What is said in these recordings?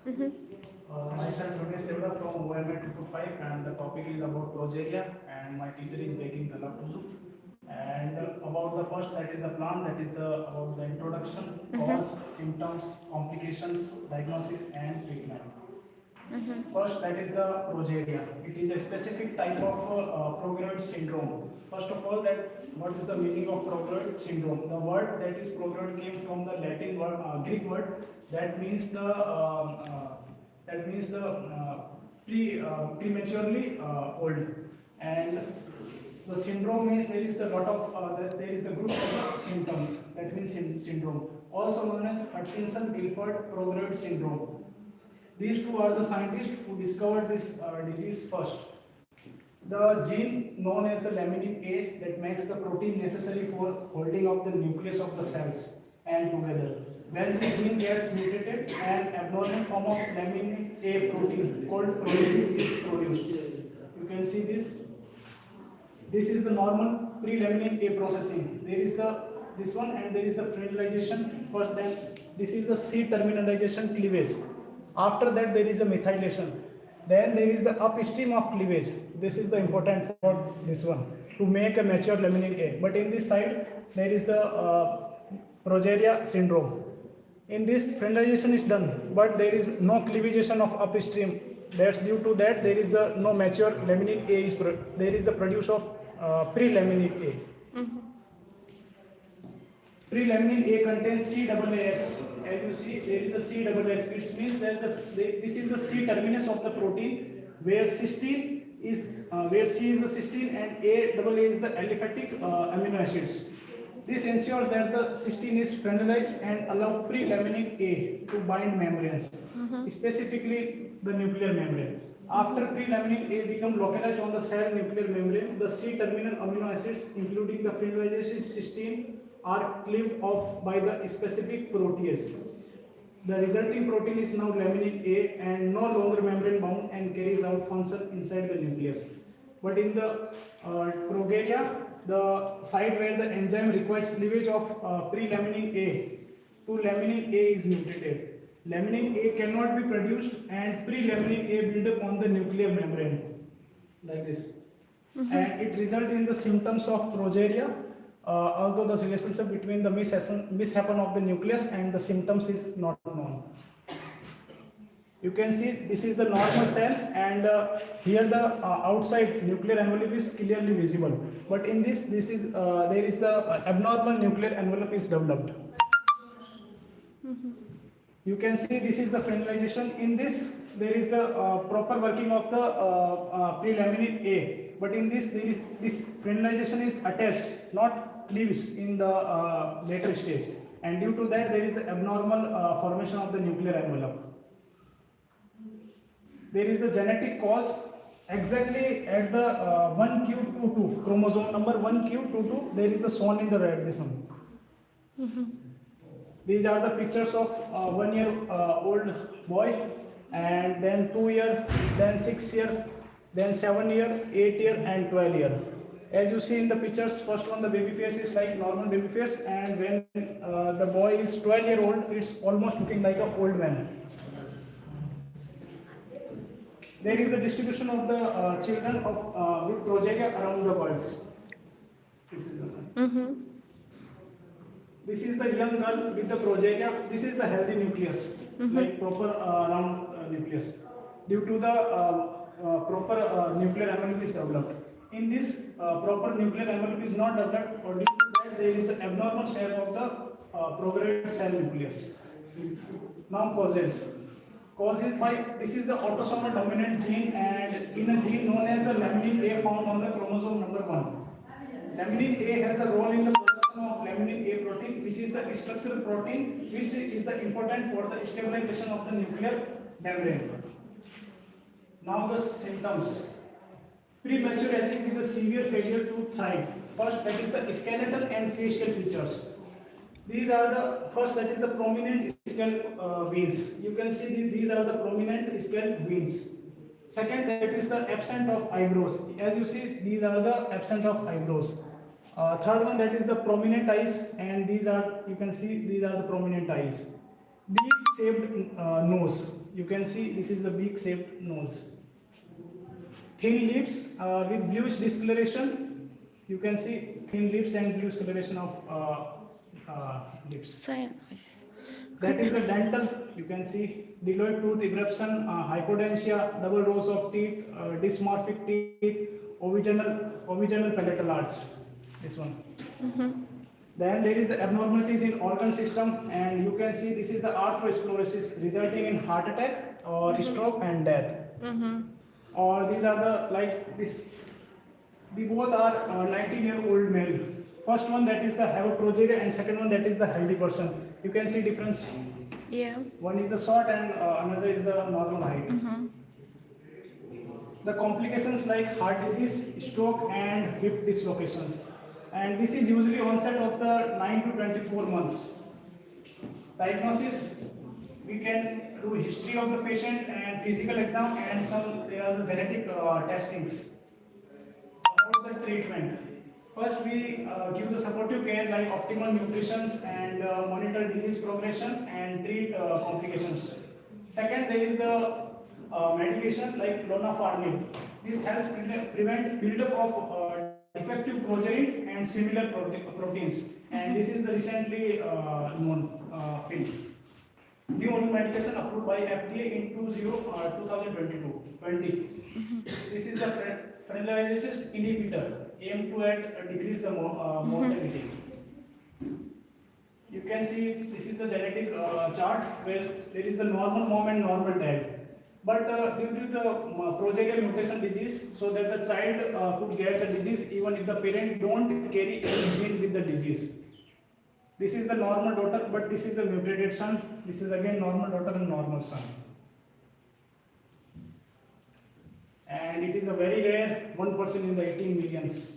Myself, Ramesh from OMA 225, and the topic is about Progeria, and my teacher is Begім Талапқызы. And about the first, that is the plan, that is about the introduction, cause, symptoms, complications, diagnosis, and treatment. First, that is the progeria. It is a specific type of progeroid syndrome. First of all, what is the meaning of progeroid syndrome? The word that is progeroid came from the Latin word, Greek word that means the prematurely old. And the syndrome means there is the group of symptoms. That means syndrome, also known as Hutchinson-Gilford progeroid syndrome. These two are the scientists who discovered this disease first. The gene known as the laminin A that makes the protein necessary for holding of the nucleus of the cells and together. When this gene gets mutated, an abnormal form of laminin A protein called protein is produced. You can see this. This is the normal pre-laminin A processing. There is this one, and there is the frenulization first. Then this is the C-terminalization cleavage. After that, there is a methylation. Then there is the upstream of cleavage. This is the important for this one to make a mature laminin A. But in this side, there is the progeria syndrome. In this, frenulization is done, but there is no cleavagation of upstream. That's due to that there is no mature laminin A is there is the produce of pre-laminin A. Pre-laminin A contains CAAX. As you see, there is the CAAX. It means that this is the C terminus of the protein, where cysteine is where C is the cysteine and AAA is the aliphatic amino acids. This ensures that the cysteine is frenulized and allow pre-laminin A to bind membranes, specifically the nuclear membrane. After pre-laminin A become localized on the cell nuclear membrane, the C-terminal amino acids, including the frenulization cysteine, are cleaved off by the specific protease. The resulting protein is now laminin A and no longer membrane bound and carries out function inside the nucleus. But in the progeria, the site where the enzyme requires cleavage of pre-laminin A to laminin A is mutated. Laminin A cannot be produced and pre-laminin A build up on the nuclear membrane like this. And it results in the symptoms of progeria, although the relationship between the mishappen of the nucleus and the symptoms is not known. You can see this is the normal cell, and here the outside nuclear envelope is clearly visible. But in this is there is the abnormal nuclear envelope is developed. You can see this is the frenulization. In this there is the proper working of the pre-laminin A. But in this frenulization is attached, not cleaved in the later stage. And due to that there is the abnormal formation of the nuclear envelope. There is the genetic cause exactly at the 1q22 chromosome number 1q22. There is the shown in the red, this one. These are the pictures of 1 year old boy, and then 2 year, then 6 year, then 7 year, 8 year, and 12 year. As you see in the pictures, first one the baby face is like normal baby face, and when the boy is 12-year-old, it's almost looking like an old man. There is the distribution of the children of with progeria around the world. This is the one. This is the young girl with the progeria. This is the healthy nucleus, like proper round nucleus. Due to the proper nuclear envelope is developed. In this proper nuclear envelope is not developed, or due to that there is the abnormal shape of the progeroid cell nucleus. Now causes. Causes by this is the autosomal dominant gene, and in a gene known as the laminin A found on the chromosome number 1. Laminin A has a role in the production of laminin A protein, which is the structural protein which is the important for the stabilization of the nuclear membrane. Now the symptoms. Premature aging with a severe failure to thrive. First, that is the skeletal and facial features. These are the first, that is the prominent scalp veins. You can see these are the prominent scalp veins. Second, that is the absence of eyebrows. As you see, these are the absence of eyebrows. Third one, that is the prominent eyes, and these are, you can see, these are the prominent eyes. Beak-shaped nose. You can see this is the beak shaped nose. Thin lips with bluish discoloration. You can see thin lips and bluish coloration of lips. That is the dental. You can see deloid tooth eruption, hypodentia, double rows of teeth, dysmorphic teeth, oviginal palatal arch. This one. Then there is the abnormalities in organ system, and you can see this is the arthrosclerosis resulting in heart attack or stroke and death. Or these are the like this. The both are 19-year-old male. First one that is the have a progeria, and second one that is the healthy person. You can see difference. Yeah. One is the short and another is the normal height. The complications like heart disease, stroke, and hip dislocations. And this is usually onset of the 9 to 24 months. Diagnosis, we can do history of the patient and physical exam, and some there are the genetic testings. About the treatment, first we give the supportive care like optimal nutrition and monitor disease progression and treat complications. Second, there is the medication like lonafarnib. This helps prevent buildup of defective progerin and similar proteins, and this is the recently known pill. New only medication approved by FDA in 2020. This is the phenylketonuria inhibitor, aim to decrease the mortality. You can see this is the genetic chart where there is the normal mom and normal dad. But due to the progeria mutation disease, so that the child could get the disease even if the parent don't carry any gene with the disease. This is the normal daughter, but this is the mutated son. This is again normal daughter and normal son. And it is a very rare 1% in the 18 millions.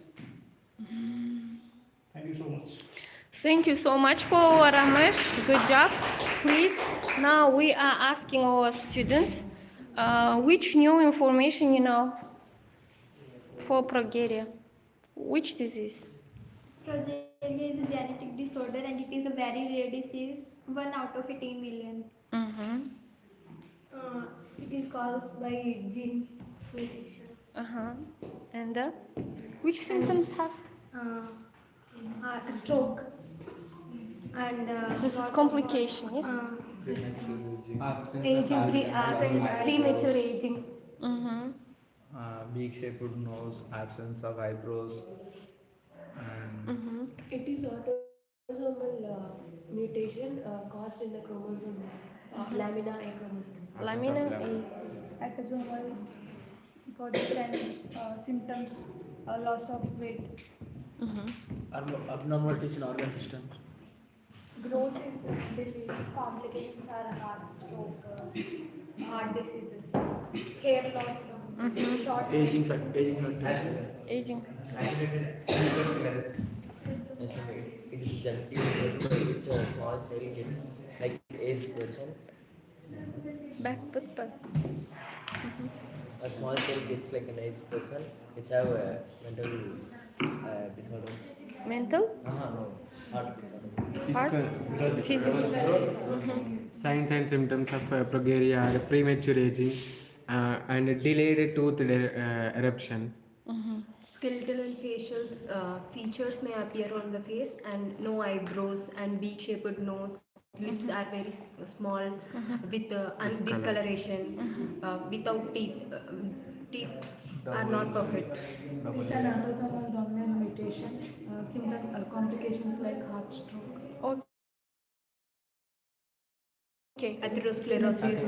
Thank you so much. Thank you so much for Ramesh. Good job. Please, now we are asking our students which new information you know for progeria. Which disease? Progeria is a genetic disorder and it is a very rare disease, 1 out of 18 million. It is caused by gene mutation. And which symptoms have? A stroke and This is complication, yeah? premature aging. Beak-shaped nose, absence of eyebrows, and It is autosomal mutation caused in the chromosome lamina A chromosome. Lamina A. Autosomal causes and symptoms, loss of weight. Abnormalities in organ systems. Growth is delayed. Complications are heart stroke, heart diseases, hair loss, short Aging factors. Aging. It is genetic. It's a small child. It's like aged person. Back. A small child gets like an aged person. It's have a mental disorders. Mental? No. Heart disorders. Heart? Physical. signs and symptoms of progeria are premature aging and delayed tooth eruption. Skeletal and facial features may appear on the face, and no eyebrows and beak-shaped nose. Lips are very small with discoloration, without teeth. Teeth are not perfect. It's an autosomal dominant mutation. Symptom complications like heart stroke. Okay. Atherosclerosis.